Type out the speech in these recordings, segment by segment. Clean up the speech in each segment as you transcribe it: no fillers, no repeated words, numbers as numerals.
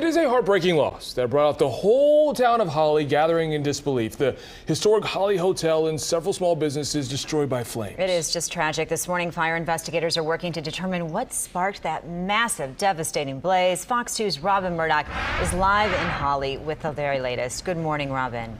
It is a heartbreaking loss that brought out the whole town of Holly gathering in disbelief. The historic Holly Hotel and several small businesses destroyed by flames. It is just tragic. This morning, fire investigators are working to determine what sparked that massive, devastating blaze. Fox 2's Robin Murdoch is live in Holly with the very latest. Good morning, Robin.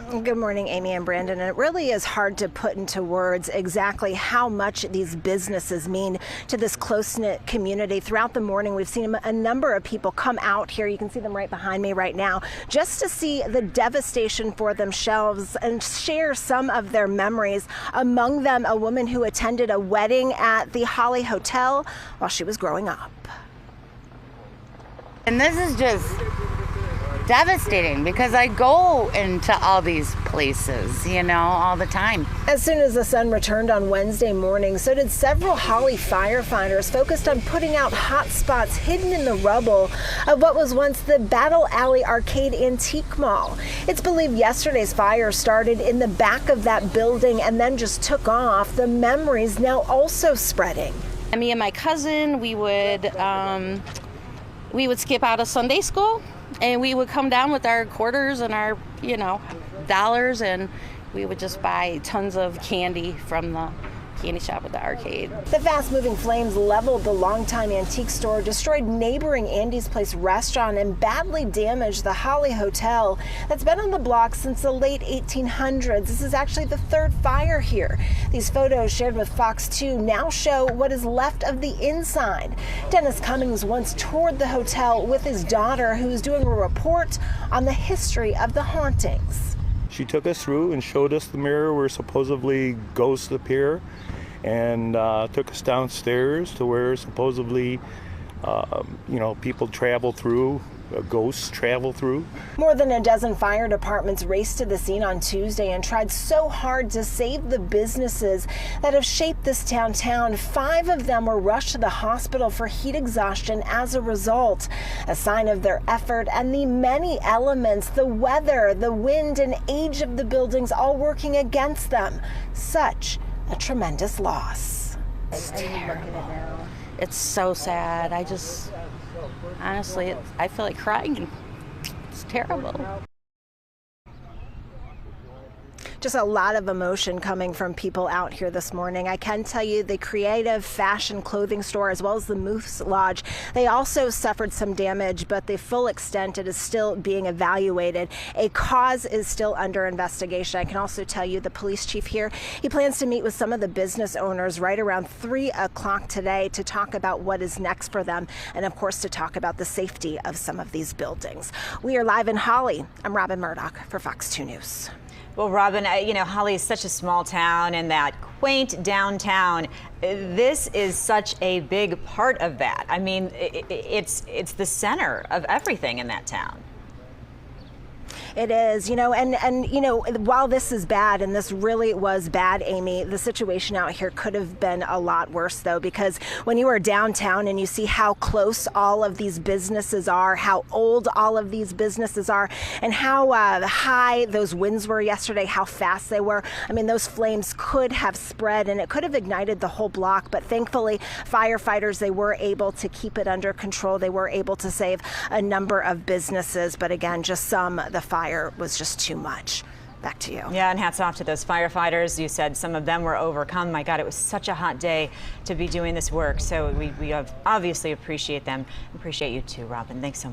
Good morning, Amy and Brandon. And it really is hard to put into words exactly how much these businesses mean to this close-knit community. Throughout the morning, we've seen a number of people come out here. You can see them right behind me right now, just to see the devastation for themselves and share some of their memories. Among them, a woman who attended a wedding at the Holly Hotel while she was growing up. And this is just devastating because I go into all these places, all the time. As soon as the sun returned on Wednesday morning, so did several Holly firefighters focused on putting out hot spots hidden in the rubble of what was once the Battle Alley Arcade Antique Mall. It's believed yesterday's fire started in the back of that building and then just took off. The memories now also spreading. Me and my cousin, we would skip out of Sunday school. And we would come down with our quarters and our, dollars, and we would just buy tons of candy from the candy shop at the arcade. The fast-moving flames leveled the longtime antique store, destroyed neighboring Andy's Place restaurant, and badly damaged the Holly Hotel that's been on the block since the late 1800s. This is actually the third fire here. These photos shared with Fox 2 now show what is left of the inside. Dennis Cummings once toured the hotel with his daughter, who was doing a report on the history of the hauntings. She took us through and showed us the mirror where supposedly ghosts appear, and took us downstairs to where supposedly, people travel through, ghosts travel through. More than a dozen fire departments raced to the scene on Tuesday and tried so hard to save the businesses that have shaped this downtown. 5 of them were rushed to the hospital for heat exhaustion as a result. A sign of their effort and the many elements, the weather, the wind, and age of the buildings all working against them. Such a tremendous loss. It's terrible. It's so sad. Honestly, I feel like crying. It's terrible. Just a lot of emotion coming from people out here this morning. I can tell you the Creative Fashion clothing store, as well as the Moose Lodge, they also suffered some damage, but the full extent, it is still being evaluated. A cause is still under investigation. I can also tell you the police chief here, he plans to meet with some of the business owners right around 3 o'clock today to talk about what is next for them, and of course to talk about the safety of some of these buildings. We are live in Holly. I'm Robin Murdoch for Fox 2 News. Well, Robin, Holly is such a small town, and that quaint downtown, this is such a big part of that. I mean, it's the center of everything in that town. It is, while this is bad, and this really was bad, Amy, the situation out here could have been a lot worse, though, because when you are downtown and you see how close all of these businesses are, how old all of these businesses are, and how high those winds were yesterday, how fast they were, I mean, those flames could have spread and it could have ignited the whole block. But thankfully, firefighters, they were able to keep it under control. They were able to save a number of businesses. But again, just the fire was just too much. Back to you. Yeah, and hats off to those firefighters. You said some of them were overcome. My God, it was such a hot day to be doing this work. So we obviously appreciate them. Appreciate you too, Robin. Thanks so much.